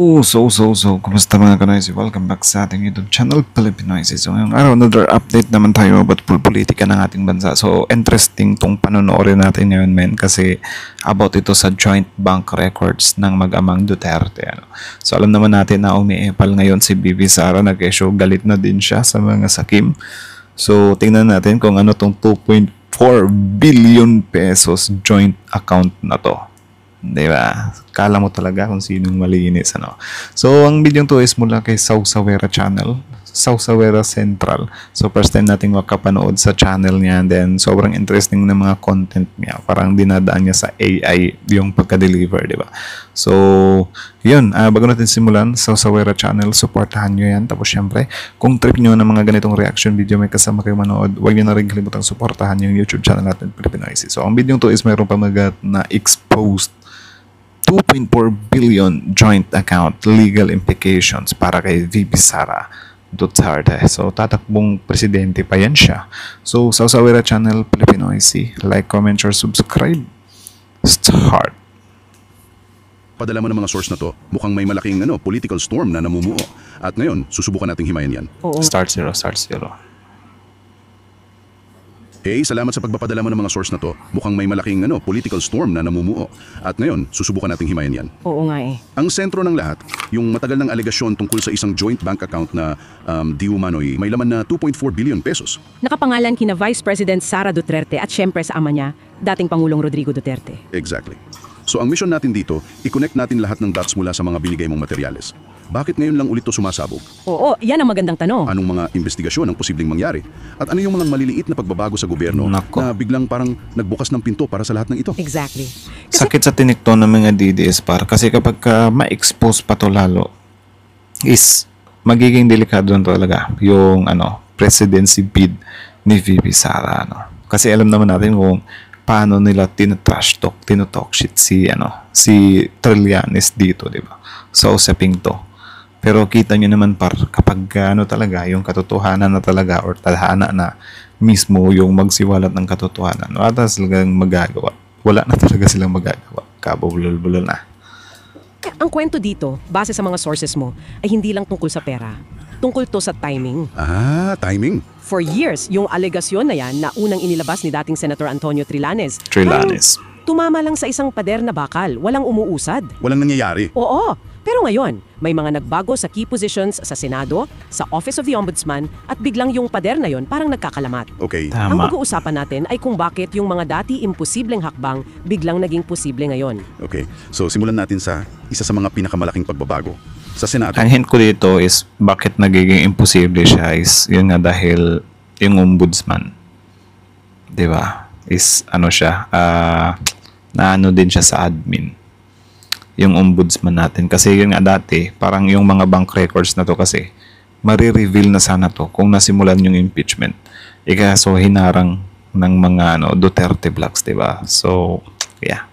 Kumusta mga kanoisy? Welcome back sa ating YouTube channel, Pilipinoisy. So, ngayong araw, another update naman tayo about politika ng ating bansa. So, interesting tong panonoorin natin ngayon, men, kasi about ito sa joint bank records ng mag-amang Duterte. So, alam naman natin na umiepal ngayon si Bibi Sara, nag-issue, galit na din siya sa mga sakim. So, tingnan natin kung ano tong 2.4 billion pesos joint account na to. Diba? Kala mo talaga kung sinong malinis, ano? So, ang video to is mula kay Sausawera Channel, Sausawera Central. So, first time nating makapanood sa channel niya. Then, sobrang interesting na mga content niya. Parang dinadaan niya sa AI yung pagka-deliver, diba? So, yun. Bago natin simulan, Sausawera Channel, supportahan nyo yan. Tapos, syempre, kung trip nyo ng mga ganitong reaction video, may kasama kayo manood, huwag nyo na rin kalimutang supportahan yung YouTube channel natin, Pilipinoisy. So, ang video to is mayroon pa na exposed 2.4 billion joint account legal implications para kay VP Sara Duterte. So, tatakbong presidente pa yan siya. So, Sausawera Channel, Pilipinoisy. Like, comment, share, subscribe. Start. Padala mo ng mga source na to, mukhang may malaking political storm na namumuo. At ngayon, susubukan nating himayan yan. Oo. Start zero. Hey, salamat sa pagpapadala mo ng mga source na to. Mukhang may malaking political storm na namumuo. At ngayon, susubukan nating himayan yan. Oo nga eh. Ang sentro ng lahat, yung matagal ng alegasyon tungkol sa isang joint bank account na di umano'y may laman na 2.4 billion pesos. Nakapangalan kina Vice President Sara Duterte at syempre sa ama niya, dating Pangulong Rodrigo Duterte. Exactly. So ang mission natin dito, i-connect natin lahat ng dots mula sa mga binigay mong materyales. Bakit ngayon lang ulit to sumasabog? Oo, yan ang magandang tanong. Anong mga investigasyon ang posibleng mangyari? At ano yung mga maliliit na pagbabago sa gobyerno na biglang parang nagbukas ng pinto para sa lahat ng ito? Exactly. Sakit sa tinikto ng mga DDS kasi kapag ma-expose pa to lalo is magiging delikado na talaga yung presidency bid ni VP Sara. Kasi alam naman natin kung paano nila tinatrash talk, tinotalk shit si Trillanes dito, di ba? Sa usaping to. Pero kita nyo naman kapag talaga yung katotohanan na talaga or tadhana na mismo yung magsiwalat ng katotohanan, wala talagang magagawa. Wala na talaga silang magagawa. Kabulol-bulol na. Ang kwento dito, base sa mga sources mo, ay hindi lang tungkol sa pera. Tungkol to sa timing. Timing? For years, yung alegasyon na yan na unang inilabas ni dating Senator Antonio Trillanes. Tumama lang sa isang pader na bakal, walang umuusad. Walang nangyayari? Oo. Pero ngayon, may mga nagbago sa key positions sa Senado, sa Office of the Ombudsman, at biglang yung pader na yon parang nagkakalamat. Okay. Ang Tama. pag-uusapan natin ay kung bakit yung mga dati imposibleng hakbang biglang naging posible ngayon. Okay. So simulan natin sa isa sa mga pinakamalaking pagbabago. Sa Senado. Ang hint ko dito is bakit nagiging imposible siya is yun nga dahil yung ombudsman, di ba, is siya, na din siya sa admin. Yung ombudsman natin. Kasi yun nga dati, parang yung mga bank records na to kasi, marireveal na sana to kung nasimulan yung impeachment. So hinarang ng mga Duterte blocks, diba? So, yeah.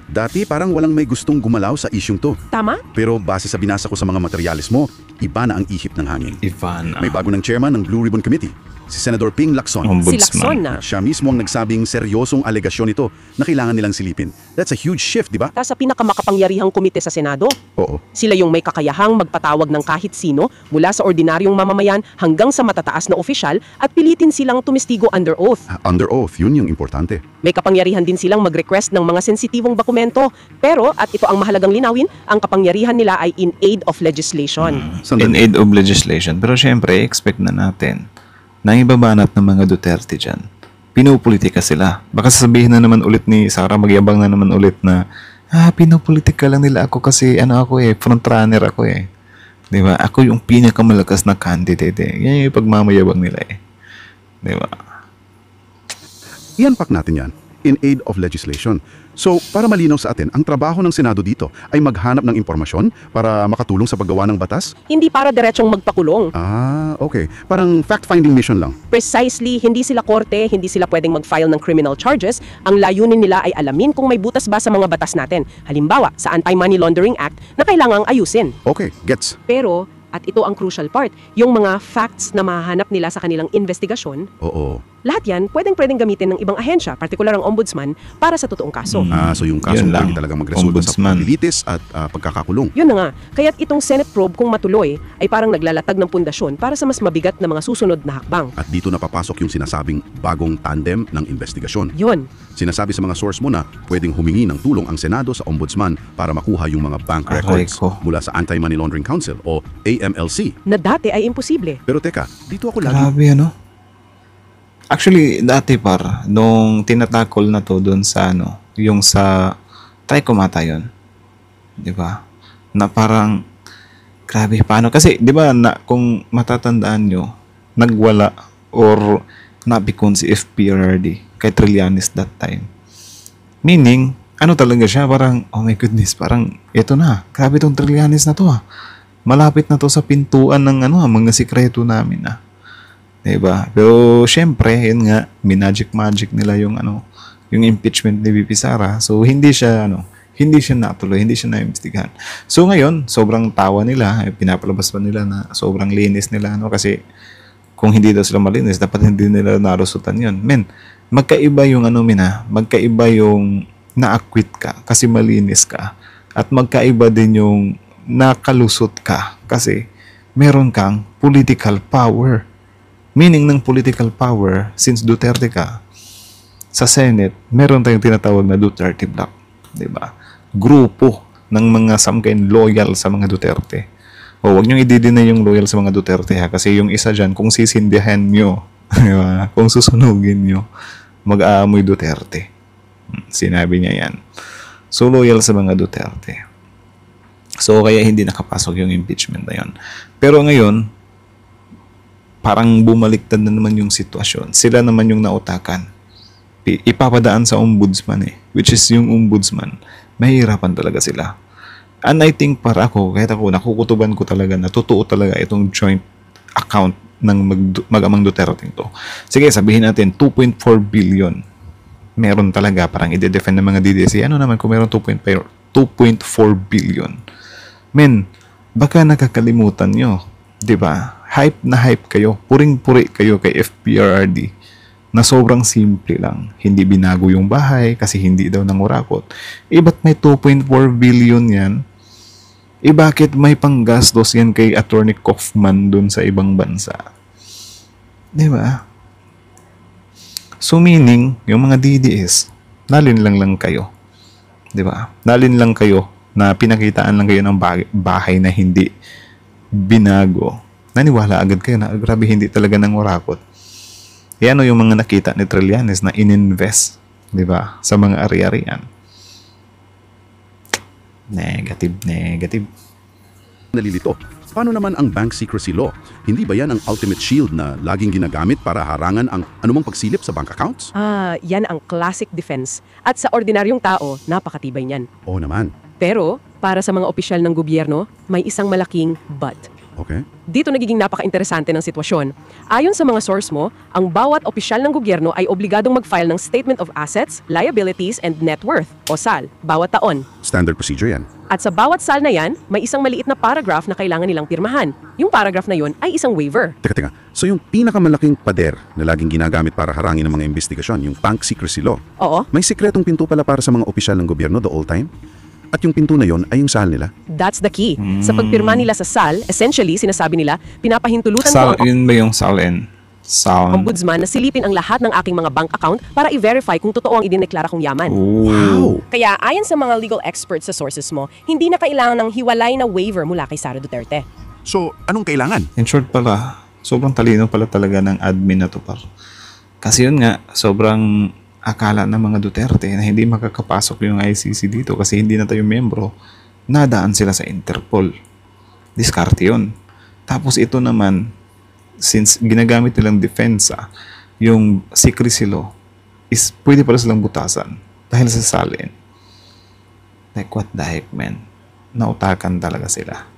Dati parang walang may gustong gumalaw sa isyung to. Tama? Pero base sa binasa ko sa mga materyales mo, iba na ang ihip ng hangin. May bago ng chairman ng Blue Ribbon Committee, si Senador Ping Lacson. Si Lacson na. Siya mismo ang nagsabing seryosong alegasyon ito na kailangan nilang silipin. That's a huge shift, di ba? Sa pinakamakapangyarihang komite sa Senado, Oo. sila yung may kakayahang magpatawag ng kahit sino mula sa ordinaryong mamamayan hanggang sa matataas na opisyal at pilitin silang tumistigo under oath. Under oath, yun yung importante. May kapangyarihan din silang mag-request ng mga sensitibong dokumento. Pero, at ito ang mahalagang linawin, ang kapangyarihan nila ay in aid of legislation. In aid of legislation. Pero syempre, expect na natin na ibabanat ng mga Duterte dyan. Pinopolitika sila. Baka sasabihin na naman ulit ni Sara, magyabang na naman ulit na, pinopolitika lang nila ako kasi frontrunner ako eh. Diba? Ako yung pinakamalakas na candidate eh. Yan yung pagmamayabang nila eh. Diba? Ianpak natin yan. In aid of legislation. So, para malinaw sa atin, ang trabaho ng Senado dito ay maghanap ng impormasyon para makatulong sa paggawa ng batas? Hindi para diretsong magpakulong. Okay. Parang fact-finding mission lang. Precisely, hindi sila korte, hindi sila pwedeng mag-file ng criminal charges. Ang layunin nila ay alamin kung may butas ba sa mga batas natin. Halimbawa, sa Anti-Money Laundering Act na kailangang ayusin. Okay, gets. Pero, at ito ang crucial part, yung mga facts na mahanap nila sa kanilang investigasyon, Oo. Lahat yan pwedeng gamitin ng ibang ahensya, partikular ang ombudsman, para sa totoong kaso. So yung kaso Yun lang. pwede talagang magresulta sa Ombudsman. pagpilitis at pagkakakulong. Yun na nga, kaya't itong Senate probe kung matuloy ay parang naglalatag ng pundasyon para sa mas mabigat na mga susunod na hakbang. At dito napapasok yung sinasabing bagong tandem ng investigasyon. Yun, Sinasabi sa mga source mo na pwedeng humingi ng tulong ang Senado sa Ombudsman para makuha yung mga bank Aray records ko. mula sa Anti-Money Laundering Council o AMLC. na dati ay imposible. Pero teka, dito ako lagi Grabe, ano? Actually, dati par, nung tinatakol na to doon sa ano, yung sa Tricomata yun. Di ba? Na parang, grabe, paano? Kasi, di ba, na, kung matatandaan nyo, nagwala or napikon si FPRD kay Trillanes that time. Meaning, ano talaga siya? Parang, oh my goodness, parang, eto na, grabe tong Trillanes na to malapit na to sa pintuan ng ano, mga sikreto namin Diba? Pero syempre, yun nga, magic nila yung ano, yung impeachment ni VP Sara. So hindi siya natuloy, hindi siya naimbestigahan. So ngayon, sobrang tawa nila, pinapalabas pa nila na sobrang linis nila kasi kung hindi daw sila malinis, dapat hindi nila narusutan yun. Men, magkaiba yung magkaiba yung na-acquit ka kasi malinis ka at magkaiba din yung nakalusot ka kasi meron kang political power. Meaning ng political power, since Duterte ka, sa Senate, meron tayong tinatawag na Duterte Block. Diba? Grupo ng mga samkain loyal sa mga Duterte. O, wag niyong i-deny yung loyal sa mga Duterte kasi yung isa dyan, kung sisindihan nyo, diba? Kung susunugin nyo, mag-aamoy Duterte. Sinabi niya yan. So, loyal sa mga Duterte. So, kaya hindi nakapasok yung impeachment na yun. Pero ngayon, parang bumaliktad na naman yung sitwasyon. Sila naman yung nautakan. Ipapadaan sa ombudsman which is yung ombudsman. Mahihirapan talaga sila. And I think kahit ako, nakukutuban ko talaga na totoo talaga itong joint account ng mag-amang Duterte to. Sige, sabihin natin, 2.4 billion. Meron talaga, parang i-defend ng mga DDS. Ano naman kung meron 2.4 billion? Men, baka nakakalimutan nyo. Diba? Hype na hype kayo, puring-puri kayo kay FPRRD na sobrang simple lang. Hindi binago yung bahay kasi hindi daw nangurakot. Ba't may 2.4 billion yan? Bakit may panggastos yan kay Attorney Kaufman dun sa ibang bansa? Diba? So meaning, yung mga DDS, nalin lang kayo. Diba? Nalin lang kayo na pinakitaan lang kayo ng bahay na hindi binago. Naniwala agad kayo na grabe hindi talaga nangurakot. Yan yung mga nakita ni Trillanes na ininvest, di ba, sa mga ari-arian. Negative. nalilito. Paano naman ang bank secrecy law? Hindi ba yan ang ultimate shield na laging ginagamit para harangan ang anumang pagsilip sa bank accounts? Yan ang classic defense. At sa ordinaryong tao, napakatibay niyan. Oo naman. Pero, para sa mga opisyal ng gobyerno, may isang malaking but. Okay. Dito nagiging napaka-interesante ng sitwasyon. Ayon sa mga source mo, ang bawat opisyal ng gobyerno ay obligadong mag-file ng Statement of Assets, Liabilities, and Net Worth, o SAL, bawat taon. Standard procedure yan. At sa bawat SAL na yan, may isang maliit na paragraph na kailangan nilang pirmahan. Yung paragraph na yon ay isang waiver. Teka. So yung pinakamalaking pader na laging ginagamit para harangin ng mga investigasyon, yung bank secrecy law, Oo, may sikretong pinto pala para sa mga opisyal ng gobyerno the whole time? At yung pinto na yon ay yung SAL nila? that's the key. Sa pagpirma nila sa SAL, essentially, sinasabi nila, pinapahintulutan ko ang Yun ba yung SALN? Sound. ombudsman na silipin ang lahat ng aking mga bank account para i-verify kung totoo ang idineklara kong yaman. Wow! Kaya ayon sa mga legal experts sa sources mo, hindi na kailangan ng hiwalay na waiver mula kay Sara Duterte. So, anong kailangan? In short pala, sobrang talino pala talaga ng admin na to par. Kasi yun nga, sobrang akala ng mga Duterte na hindi makakapasok yung ICC dito kasi hindi na tayo membro, nadaan sila sa Interpol. Diskarte yun. Tapos ito naman, since ginagamit nilang depensa, yung secrecy law, is pwede pala silang butasan dahil sa salin. Like what the heck, man? Nautakan talaga sila.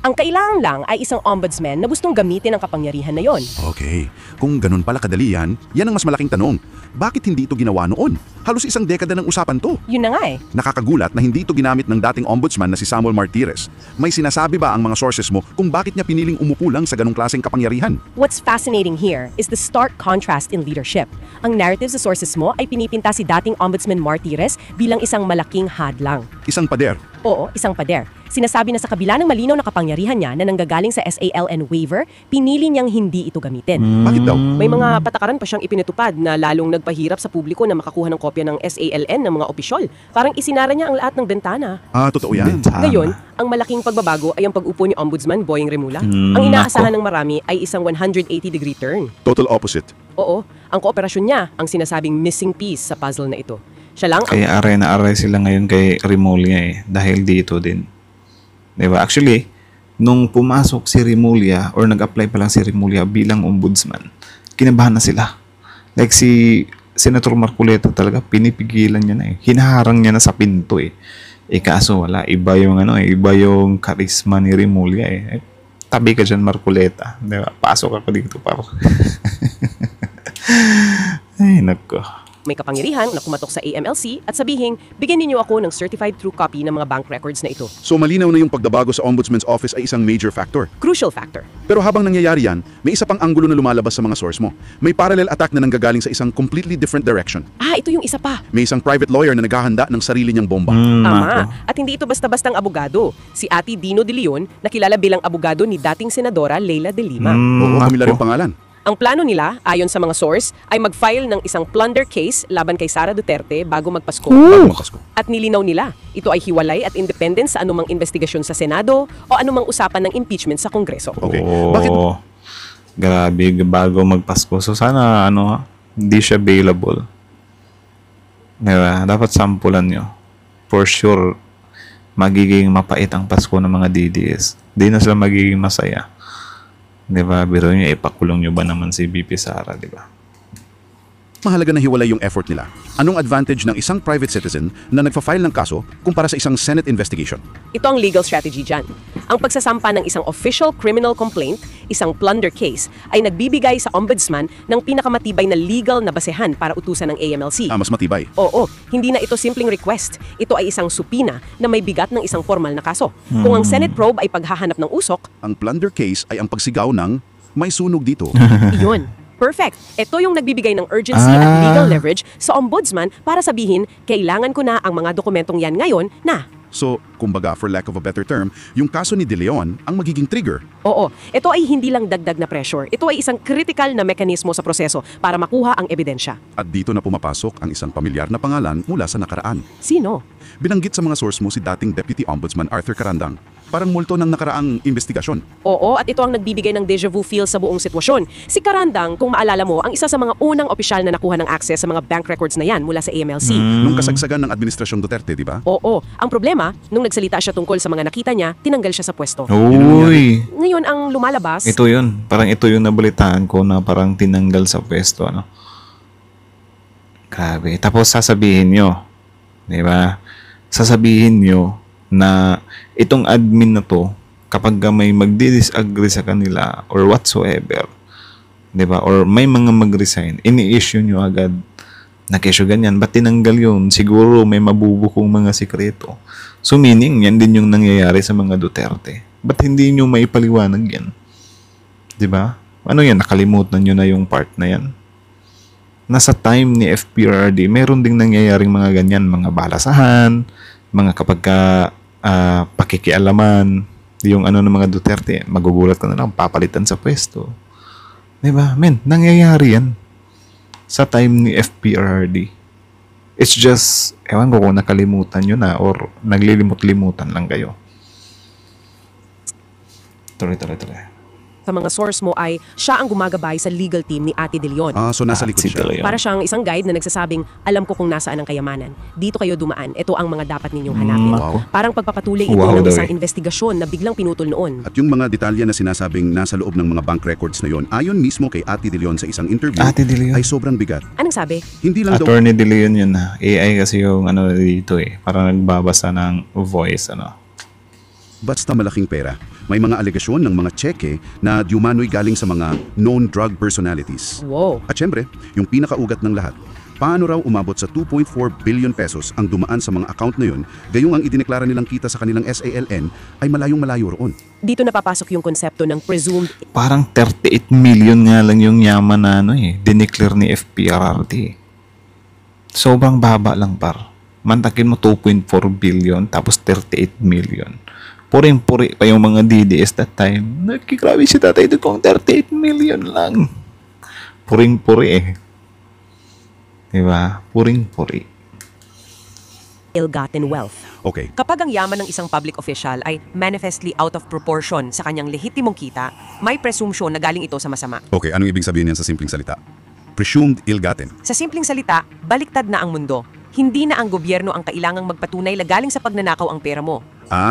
Ang kailangan lang ay isang ombudsman na gustong gamitin ang kapangyarihan na yon. Okay, kung ganun pala kadali yan ang mas malaking tanong. Bakit hindi ito ginawa noon? Halos isang dekada ng usapan to. Yun na nga eh. Nakakagulat na hindi ito ginamit ng dating ombudsman na si Samuel Martires. May sinasabi ba ang mga sources mo kung bakit niya piniling umupo lang sa ganong klaseng kapangyarihan? What's fascinating here is the stark contrast in leadership. Ang narrative sa sources mo ay pinipinta si dating Ombudsman Martires bilang isang malaking hadlang. Isang pader. Oo, isang pader. Sinasabi na sa kabila ng malinaw na kapangyarihan niya na nanggagaling sa SALN waiver, pinili niyang hindi ito gamitin. Bakit daw? May mga patakaran pa siyang ipinatupad na lalong nagpahirap sa publiko na makakuha ng kopya ng SALN ng mga opisyol. Parang isinara niya ang lahat ng bintana. Totoo yan. Ngayon, ang malaking pagbabago ay ang pag-upo ni Ombudsman Boying Remula. Ang inaasahan ng marami ay isang 180-degree turn. Total opposite. Oo, ang kooperasyon niya ang sinasabing missing piece sa puzzle na ito. Siya lang ang Kaya aray na aray sila ngayon kay Rimulya eh. Dahil dito din. Diba? Actually, nung pumasok si Rimulya or nag-apply pa lang si Rimulya bilang ombudsman, kinabahan na sila. Like si Senator Marcoleta talaga, pinipigilan niya na eh. Hinaharang niya na sa pinto eh. Kaso wala. Iba yung iba yung karisma ni Rimulya eh. Tabi ka dyan, Marcoleta. Diba? Pasok ako dito para. Ay, nako. may kapangyarihan na kumatok sa AMLC at sabihin, bigyan niyo ako ng certified true copy ng mga bank records na ito. So malinaw na yung pagdabago sa Ombudsman's Office ay isang major factor. Crucial factor. Pero habang nangyayari yan, may isa pang anggulo na lumalabas sa mga source mo. May parallel attack na nanggagaling sa isang completely different direction. Ito yung isa pa. May isang private lawyer na naghahanda ng sarili niyang bomba. Tama. At hindi ito basta-bastang abogado. Si Ate Dino de Leon, na kilala bilang abogado ni dating Senadora Leila de Lima. Oo, familiar yung pangalan. Ang plano nila, ayon sa mga source, ay mag-file ng isang plunder case laban kay Sara Duterte bago magpasko. Bago magpasko. At nilinaw nila, ito ay hiwalay at independent sa anumang investigasyon sa Senado o anumang usapan ng impeachment sa Kongreso. Okay. Oh, Bakit? grabe, bago magpasko. So sana, hindi siya available. Diba? Dapat sampulan nyo. For sure, magiging mapait ang Pasko ng mga DDS. Di na sila magiging masaya. Diba? Biro nyo, ipakulong nyo ba naman si BP Sara, diba? Mahalaga na hiwalay yung effort nila. Anong advantage ng isang private citizen na nagfa-file ng kaso kumpara sa isang Senate investigation? Ito ang legal strategy dyan. Ang pagsasampa ng isang official criminal complaint, isang plunder case, ay nagbibigay sa ombudsman ng pinakamatibay na legal na basehan para utusan ng AMLC. Mas matibay. Oo, hindi na ito simpleng request. Ito ay isang supina na may bigat ng isang formal na kaso. Kung ang Senate probe ay paghahanap ng usok, Ang plunder case ay ang pagsigaw ng may sunog dito. iyon. Perfect. Ito yung nagbibigay ng urgency at legal leverage sa ombudsman para sabihin, kailangan ko na ang mga dokumentong yan ngayon na. So, kumbaga, for lack of a better term, yung kaso ni De Leon ang magiging trigger. Oo, ito ay hindi lang dagdag na pressure. Ito ay isang critical na mekanismo sa proseso para makuha ang ebidensya. At dito na pumapasok ang isang pamilyar na pangalan mula sa nakaraan. Sino? Binanggit sa mga source mo si dating Deputy Ombudsman Arthur Carandang. Parang multo ng nakaraang investigasyon. Oo, at ito ang nagbibigay ng deja vu feel sa buong sitwasyon. Si Carandang, kung maalala mo, ang isa sa mga unang opisyal na nakuha ng access sa mga bank records na yan mula sa AMLC. Nung kasagsagan ng Administrasyong Duterte, di ba? Oo, ang problema, nung nagsalita siya tungkol sa mga nakita niya, tinanggal siya sa pwesto. Uy! Ngayon, ang lumalabas, Ito yun. Parang ito yung nabalitaan ko na parang tinanggal sa pwesto, Grabe. Tapos sasabihin nyo, di ba? Sasabihin nyo na itong admin na to, kapag may magdi-disagree sa kanila or whatsoever, di ba? Or may mga mag-resign, ini-issue nyo agad na kesyo ganyan. Ba't tinanggal yun? Siguro may mabubukong mga sikreto. So meaning, yan din yung nangyayari sa mga Duterte. Ba't hindi nyo maipaliwanag yan? Di ba? Ano yan? Nakalimutan nyo na yung part na yan. Nasa time ni FPRD, meron ding nangyayaring mga ganyan, mga balasahan, mga kapag pakikialaman, yung ng mga Duterte, magugulat ka na lang, papalitan sa pwesto. Diba? Men, nangyayari yan sa time ni FPRD. It's just, ewan ko kung nakalimutan nyo na or naglilimot-limutan lang kayo. Tuloy. sa mga source mo ay siya ang gumagabay sa legal team ni Ate De Leon. So nasa likod Si siya. De Leon. Para siyang isang guide na nagsasabing, alam ko kung nasaan ang kayamanan. Dito kayo dumaan. Ito ang mga dapat ninyong hanapin. Wow. Parang pagpapatuloy ito Wow ng daw isang eh. investigasyon na biglang pinutol noon. At yung mga detalye na sinasabing nasa loob ng mga bank records na yon, ayon mismo kay Ate De Leon sa isang interview, Ate De Leon. ay sobrang bigat. Anong sabi? Hindi lang daw Attorney De Leon yun na. AI kasi yung dito eh. Parang nagbabasa ng voice, basta malaking pera. May mga alegasyon ng mga tseke na diumano'y galing sa mga known drug personalities. Wow. At syempre, yung pinakaugat ng lahat, paano raw umabot sa 2.4 billion pesos ang dumaan sa mga account na yun, gayong ang idineklara nilang kita sa kanilang SALN ay malayong-malayo roon. Dito napapasok yung konsepto ng presumed Parang 38 million nga lang yung yaman na dineclare ni FPRRD. Sobrang baba lang par. Mantakin mo 2.4 billion tapos 38 million. Puring-puri pa yung mga DDS that time. Nagkikrabi si tatay doon kung 38 million lang. Puring-puri Diba? Puring-puri. ill-gotten wealth. Okay, Kapag ang yaman ng isang public official ay manifestly out of proportion sa kanyang lehitimong kita, may presumpsyon na galing ito sa masama. okay, anong ibig sabihin yan sa simpleng salita? Presumed ill-gotten. Sa simpleng salita, baliktad na ang mundo. Hindi na ang gobyerno ang kailangang magpatunay na galing sa pagnanakaw ang pera mo.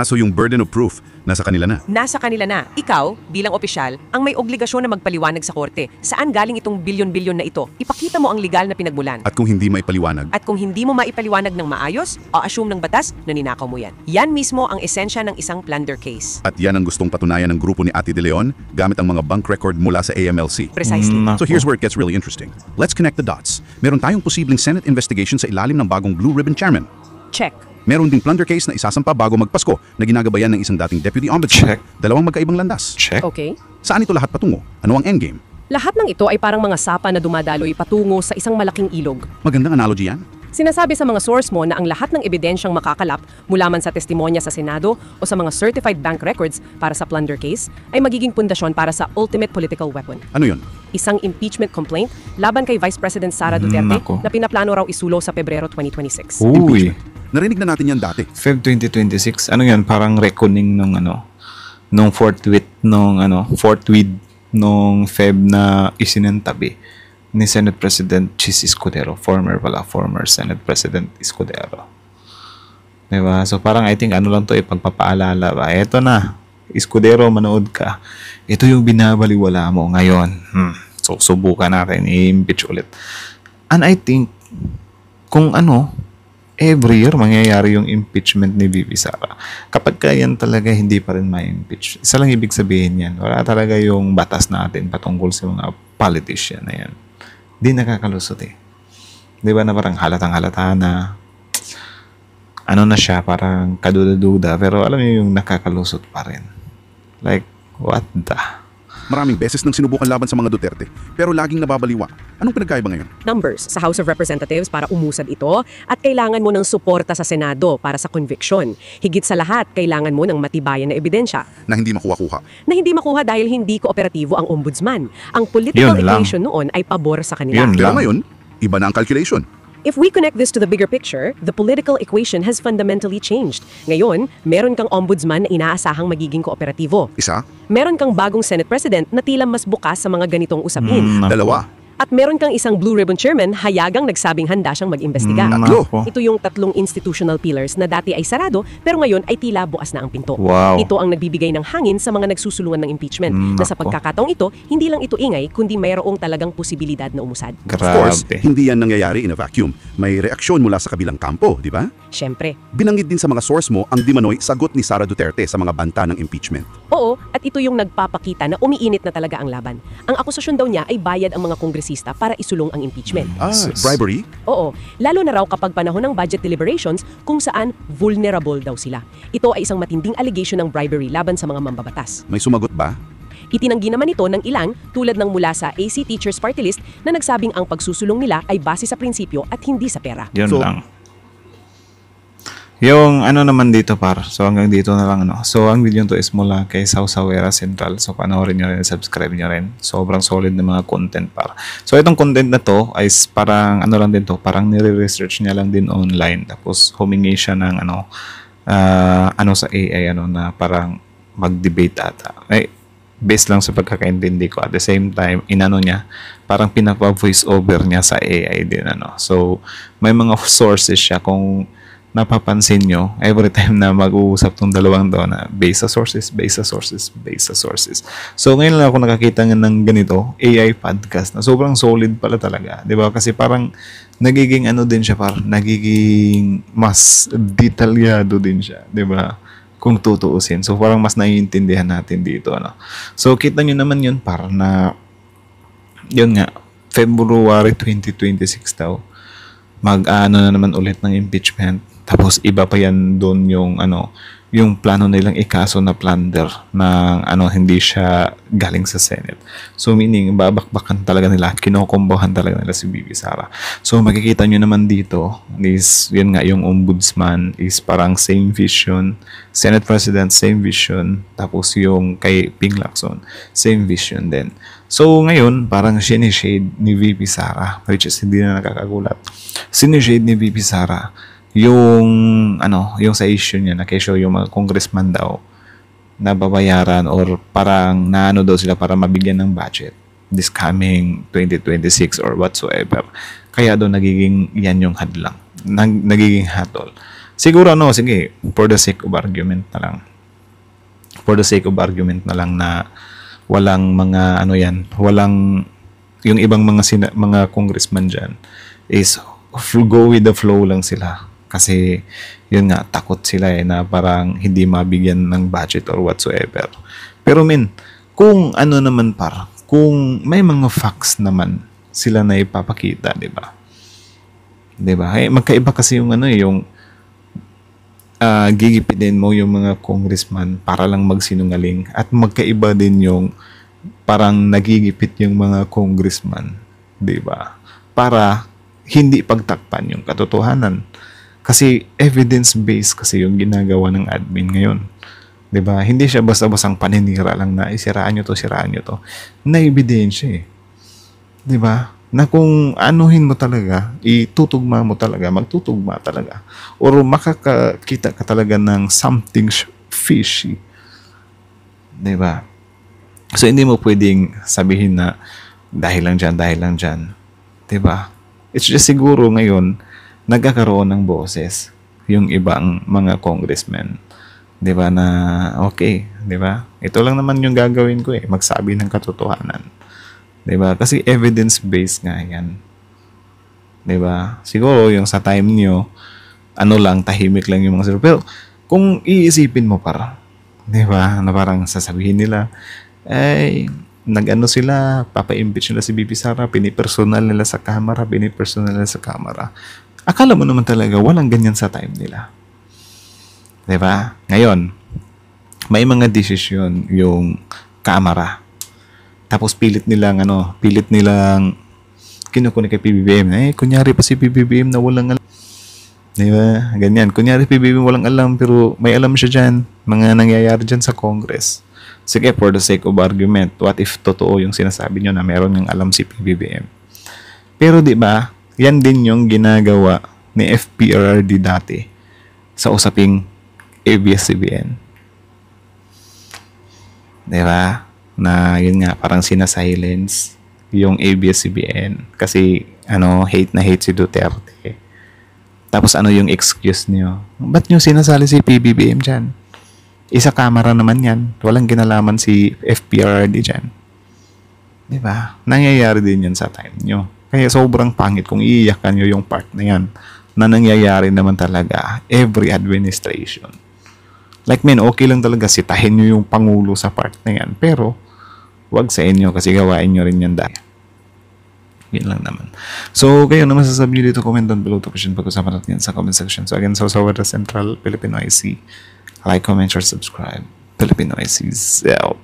So yung burden of proof, nasa kanila na. Nasa kanila na. Ikaw, bilang opisyal, ang may obligasyon na magpaliwanag sa korte. Saan galing itong bilyon-bilyon na ito? Ipakita mo ang legal na pinagmulan. At kung hindi maipaliwanag, At kung hindi mo maipaliwanag ng maayos, o assume ng batas na ninakaw mo yan. Yan mismo ang esensya ng isang plunder case. at yan ang gustong patunayan ng grupo ni Ate De Leon gamit ang mga bank record mula sa AMLC. Precisely. So here's where it gets really interesting. Let's connect the dots. Meron tayong posibleng Senate investigation sa ilalim ng bagong Blue Ribbon Chairman. Check. Meron ding plunder case na isasampa bago magpasko na ginagabayan ng isang dating Deputy Ombudsman. Check. Dalawang magkaibang landas. Check. Okay. Saan ito lahat patungo? Ano ang endgame? Lahat ng ito ay parang mga sapa na dumadaloy patungo sa isang malaking ilog. Magandang analogy yan. Sinasabi sa mga source mo na ang lahat ng ebidensyang makakalap mula man sa testimonya sa Senado o sa mga certified bank records para sa plunder case ay magiging pundasyon para sa ultimate political weapon. Ano yun? Isang impeachment complaint laban kay Vice President Sara Duterte Nako. na pinaplano raw isulo sa Pebrero 2026. Uy. Narinig na natin yan dati. Feb 2026. Ano yan? Parang reckoning nung fourth week nung Feb na isinantabi ni Senate President Chis Escudero. Former Senate President Escudero. Diba? So parang I think lang to pagpapaalala ba? Eto na. Escudero, manood ka. Ito yung binabaliwala mo ngayon. So subukan natin i-impeach ulit. And I think kung every year mangyayari yung impeachment ni Bibi Sara. Kapag yan talaga hindi pa rin ma-impeach, isa lang ibig sabihin yan. Wala talaga yung batas natin patungkol sa mga politician na yan. Di nakakalusot Di ba na parang halatang-halata na na siya, parang kaduda-duda, pero alam niyo yung nakakalusot pa rin. Like, what the? Maraming beses nang sinubukan laban sa mga Duterte, pero laging nababaliwa. Anong pinagkaiba ngayon? Numbers sa House of Representatives para umusad ito at kailangan mo ng suporta sa Senado para sa conviction. Higit sa lahat, kailangan mo ng matibayan na ebidensya Na hindi makuha-kuha. na hindi makuha dahil hindi kooperatibo ang ombudsman. Ang political Yun lang. equation noon ay pabor sa kanila. Yun Kaya lang. ngayon, iba na ang calculation. If we connect this to the bigger picture, the political equation has fundamentally changed. Ngayon, meron kang ombudsman na inaasahang magiging kooperatibo. Isa, Meron kang bagong Senate President na tila mas bukas sa mga ganitong usapin. Nako. dalawa, At meron kang isang Blue Ribbon Chairman hayagang nagsabing handa siyang mag-imbestiga. Tatlo. Nako. Ito yung tatlong institutional pillars na dati ay sarado pero ngayon ay tila bukas na ang pinto. Wow. Ito ang nagbibigay ng hangin sa mga nagsusulungan ng impeachment na sa Nako. pagkakataong ito, hindi lang ito ingay kundi mayroong talagang posibilidad na umusad. of course, Grabe. hindi yan nangyayari in a vacuum. May reaksyon mula sa kabilang kampo, di ba? Siyempre. Binanggit din sa mga source mo ang dimanoy sagot ni Sara Duterte sa mga banta ng impeachment. Oo, at ito yung nagpapakita na umiinit na talaga ang laban. Ang akusasyon daw niya ay bayad ang mga kongresista para isulong ang impeachment. Sus. Bribery? Oo, lalo na raw kapag panahon ng budget deliberations kung saan vulnerable daw sila. Ito ay isang matinding allegation ng bribery laban sa mga mambabatas. May sumagot ba? Itinanggi naman ito ng ilang tulad ng mula sa AC Teachers Party List na nagsabing ang pagsusulong nila ay base sa prinsipyo at hindi sa pera. Yun So- lang. Yung naman dito par. So hanggang dito na lang So ang video to is mula kay Sausawera Central. So panoorin nyo rin, subscribe nyo rin. Sobrang solid na mga content par. So itong content na to ay parang lang din to. Parang nire-research niya lang din online. Tapos humingi siya ng sa AI na parang mag-debate ata. Ay, based lang sa pagkakaintindi ko. At the same time, niya, parang pinapa-voice over niya sa AI din So may mga sources siya kung napapansin nyo, every time na mag-uusap tong dalawang to na based sa sources. So, ngayon lang ako nakakita ng ganito, AI podcast, na sobrang solid pala talaga. Di ba? Kasi parang nagiging din siya, parang nagiging mas detalyado din siya. Di ba? kung tutuusin. So parang mas naiintindihan natin dito, ano. So kita nyo naman yun, para na yun nga, February 2026 daw, mag-ano na naman ulit ng impeachment. Tapos iba pa yan doon yung yung plano nilang ikaso na plunder na hindi siya galing sa Senate. So meaning babakbakan talaga nila, kinokombohan talaga nila si Bibi Sara. So makikita nyo naman dito is yun nga, yung ombudsman is parang same vision, Senate President same vision, tapos yung kay Ping Lacson same vision din. So ngayon parang sinishade ni VP Sara, which is hindi na nakakagulat. Sinishade ni VP Sara yung yung sa issue niya na kesyo yung mga congressman daw na babayaran or parang naano daw sila para mabigyan ng budget this coming 2026 or whatsoever. Kaya daw nagiging yan yung hadlang. Nagiging hatol. Siguro sige, for the sake of argument na lang. For the sake of argument na lang na walang mga walang yung ibang mga congressman dyan is go with the flow lang sila. Kasi, yun nga, takot sila na parang hindi mabigyan ng budget or whatsoever. Pero kung naman kung may mga facts naman sila na ipapakita, di ba? Di ba? Magkaiba kasi yung yung gigipidin mo yung mga congressman para lang magsinungaling, at magkaiba din yung parang nagigipit yung mga congressman, di ba? Para hindi pagtakpan yung katotohanan. Kasi evidence-based kasi yung ginagawa ng admin ngayon. 'Di ba? Hindi siya basta-bastang paninira lang na siraan nyo to. Na ebidensya eh. 'Di ba? Na kung anuhin mo talaga, itutugma mo talaga, magtutugma talaga. Or makakakita ka talaga ng something fishy. 'Di ba? So hindi mo pwedeng sabihin na dahil lang dyan. 'Di ba? It's just siguro ngayon nagkakaroon ng boses yung ibang mga congressmen, 'di ba, na okay, 'di ba? Ito lang naman yung gagawin ko magsabi ng katotohanan. 'Di ba? Kasi evidence-based nga 'yan. 'Di ba? Siguro yung sa time niyo tahimik lang yung mga sir. Pero kung iisipin mo 'di ba, na parang sasabihin nila sila, papa-impeach nila si Bibi Sara, pinipersonal nila sa kamera. Akala mo naman talaga walang ganyan sa time nila. 'Di ba? Ngayon, may mga desisyon yung kamera. Tapos pilit nilang kinukunin kay PBBM. Kunyari pa si PBBM na walang alam. 'Di ba? Ganyan. Kunyari PBBM walang alam, pero may alam siya diyan, mga nangyayari diyan sa Congress. Sige, for the sake of argument, what if totoo yung sinasabi nyo na meron ng alam si PBBM? Pero 'di ba? Yan din yung ginagawa ni FPRRD dati sa usaping ABS-CBN. 'Di ba? Na yun nga, parang sinasilence yung ABS-CBN kasi hate na hate si Duterte. Tapos yung excuse niyo? Ba't nyo sinasali si PBBM dyan? Isa kamera naman yan. Walang kinalaman si FPRRD dyan. 'Di ba? Nangyayari din yan sa time nyo. Kaya sobrang pangit kung iiyakan nyo yung part na yan na nangyayari naman talaga every administration. Like okay lang talaga sitahin nyo yung Pangulo sa part na yan, pero wag sa inyo kasi gawain nyo rin yan dahil. Yun lang naman. So, kayo na masasabi nyo dito, comment down below to question, pag-usapan natin yan sa comment section. So again, sa Central Filipino IC, like, comment, share, subscribe. Filipino IC is out.